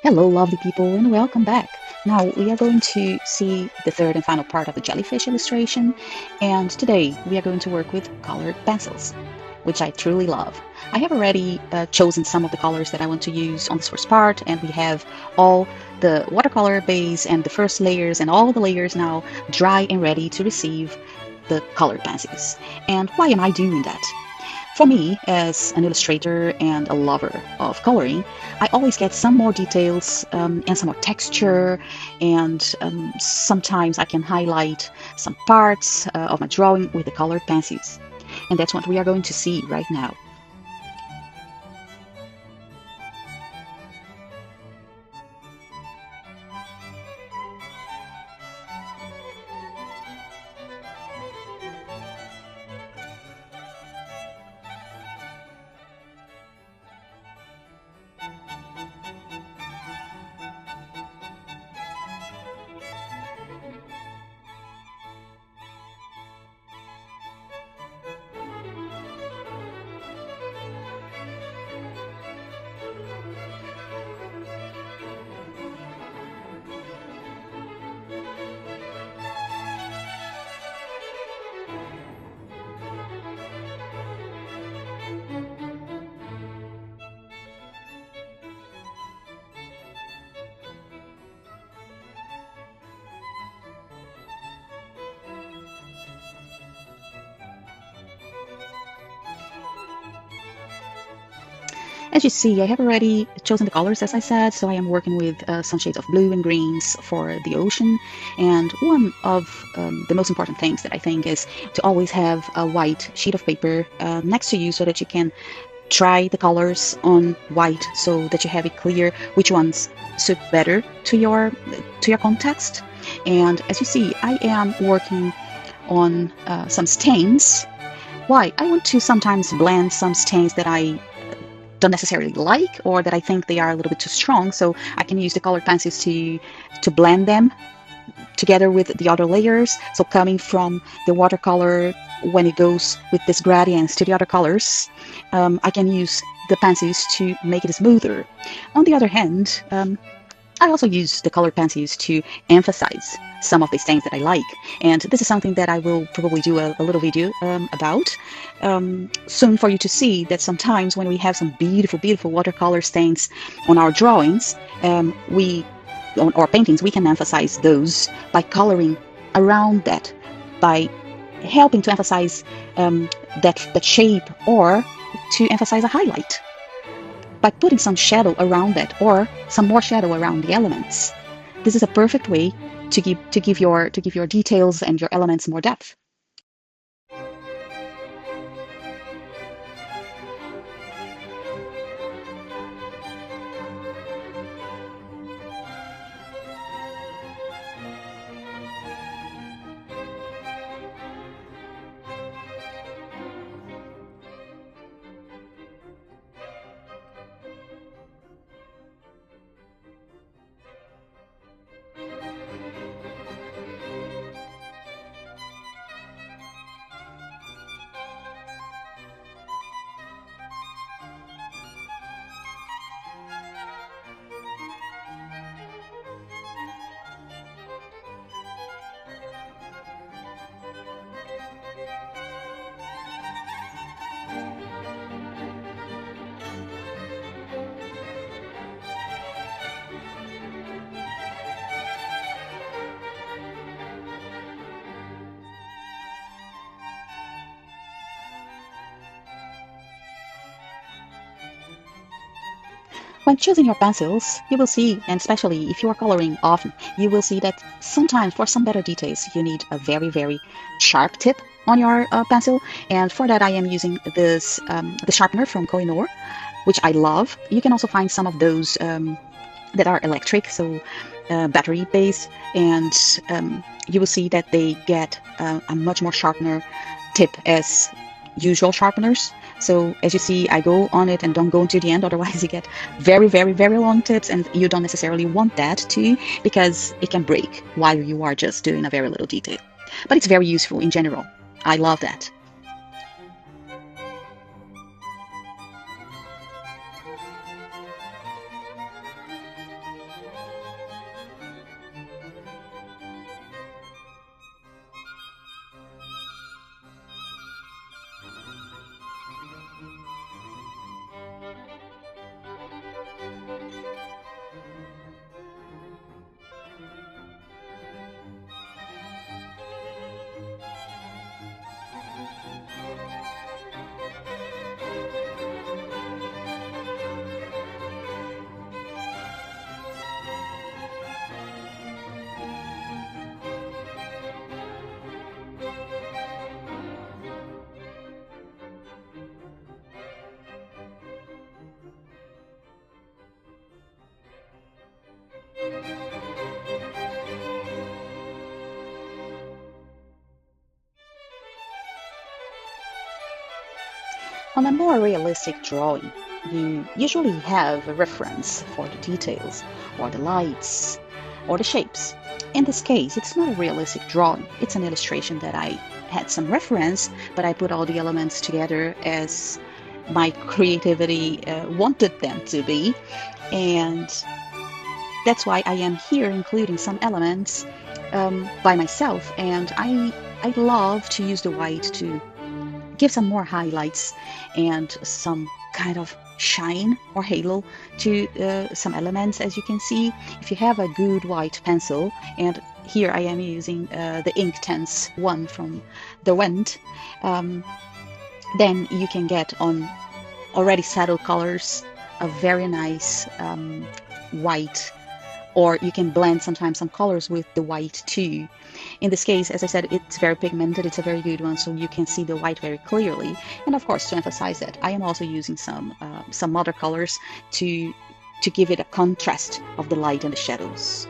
Hello, lovely people, and welcome back. Now, we are going to see the third and final part of the jellyfish illustration, and today we are going to work with colored pencils, which I truly love. I have already chosen some of the colors that I want to use on this first part, and we have all the watercolor base and the first layers and all the layers now dry and ready to receive the colored pencils. And why am I doing that? For me, as an illustrator and a lover of coloring, I always get some more details and some more texture, and sometimes I can highlight some parts of my drawing with the colored pencils. And that's what we are going to see right now. As you see, I have already chosen the colors, as I said, so I am working with some shades of blue and greens for the ocean. And one of the most important things that I think is to always have a white sheet of paper next to you so that you can try the colors on white so that you have it clear which ones suit better to your context. And as you see, I am working on some stains. Why? I want to sometimes blend some stains that I don't necessarily like or that I think they are a little bit too strong, so I can use the colored pencils to blend them together with the other layers. So coming from the watercolor, when it goes with these gradients to the other colors, I can use the pencils to make it smoother. On the other hand, I also use the colored pencils to emphasize some of the stains that I like. And this is something that I will probably do a little video about soon for you to see that sometimes when we have some beautiful, beautiful watercolor stains on our drawings, on our paintings, we can emphasize those by coloring around that, by helping to emphasize that shape or to emphasize a highlight by putting some shadow around that or some more shadow around the elements. This is a perfect way to give your details and your elements more depth. When choosing your pencils, you will see, and especially if you are coloring often, you will see that sometimes for some better details, you need a very, very sharp tip on your pencil. And for that, I am using the sharpener from Kohinoor, which I love. You can also find some of those that are electric, so battery based, and you will see that they get a much more sharpener tip as usual sharpeners. So as you see, I go on it and don't go into the end, otherwise you get very, very, very long tips, and you don't necessarily want that too, because it can break while you are just doing a very little detail. But it's very useful in general. I love that. On a more realistic drawing, you usually have a reference for the details, or the lights, or the shapes. In this case, it's not a realistic drawing. It's an illustration that I had some reference, but I put all the elements together as my creativity wanted them to be. And that's why I am here including some elements by myself. And I love to use the white to give some more highlights and some kind of shine or halo to some elements. As you can see, if you have a good white pencil, and here I am using the Inktense one from Derwent, then you can get on already settled colors a very nice white, or you can blend sometimes some colors with the white too. In this case, as I said, it's very pigmented, it's a very good one, so you can see the white very clearly. And of course, to emphasize that, I am also using some other colors to give it a contrast of the light and the shadows.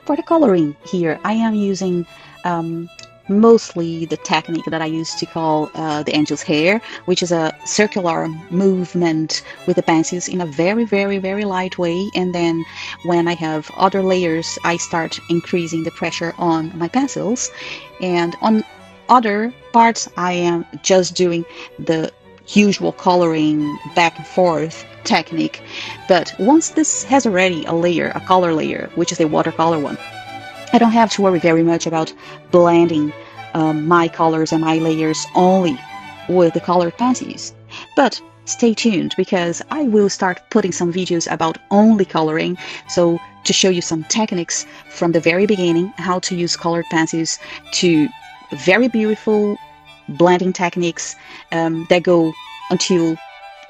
For the coloring here, I am using mostly the technique that I used to call the angel's hair, which is a circular movement with the pencils in a very, very, very light way. And then when I have other layers, I start increasing the pressure on my pencils. And on other parts, I am just doing the usual coloring back and forth technique. But once this has already a layer, a color layer, which is a watercolor one, I don't have to worry very much about blending my colors and my layers only with the colored pencils. But stay tuned, because I will start putting some videos about only coloring, so to show you some techniques from the very beginning, how to use colored pencils, to very beautiful blending techniques that go until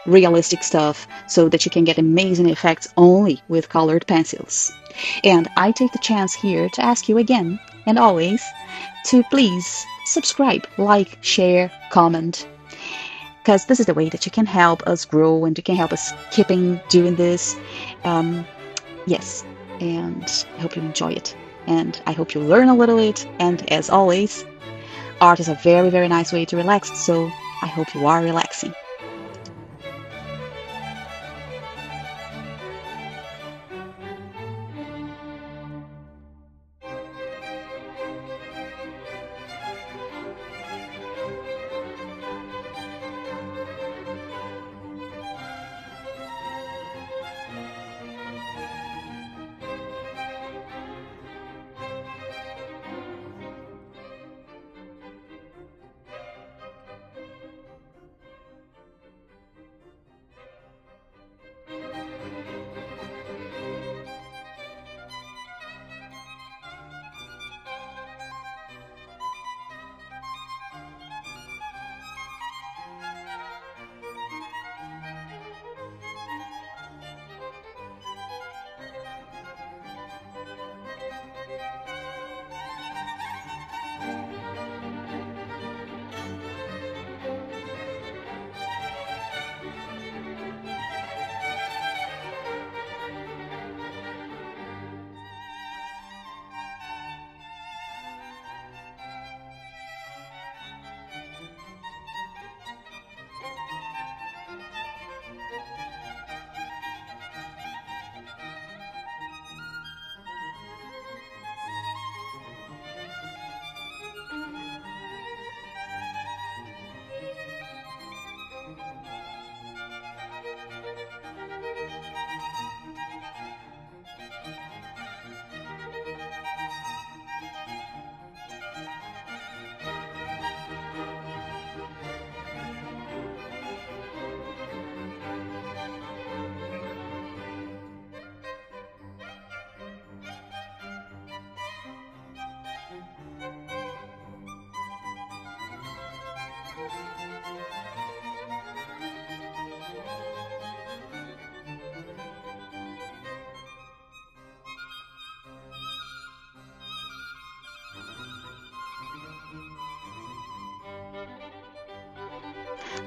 realistic stuff, so that you can get amazing effects only with colored pencils. And I take the chance here to ask you again, and always, to please subscribe, like, share, comment, because this is the way that you can help us grow and you can help us keeping doing this. Yes, and I hope you enjoy it, and I hope you learn a little bit. And as always, art is a very, very nice way to relax, so I hope you are relaxing.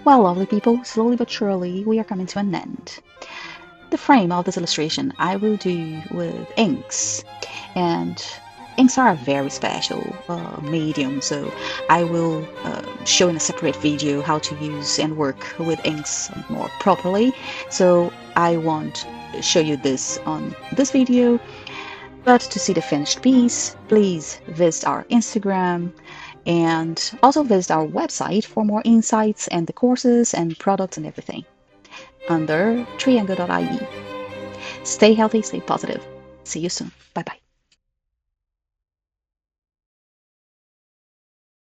Well, lovely people, slowly but surely we are coming to an end. The frame of this illustration I will do with inks, and inks are a very special medium, so I will show in a separate video how to use and work with inks more properly. So I won't show you this on this video, but to see the finished piece, please visit our Instagram and also visit our website for more insights and the courses and products and everything under triangle.ie. Stay healthy, stay positive. See you soon. Bye bye.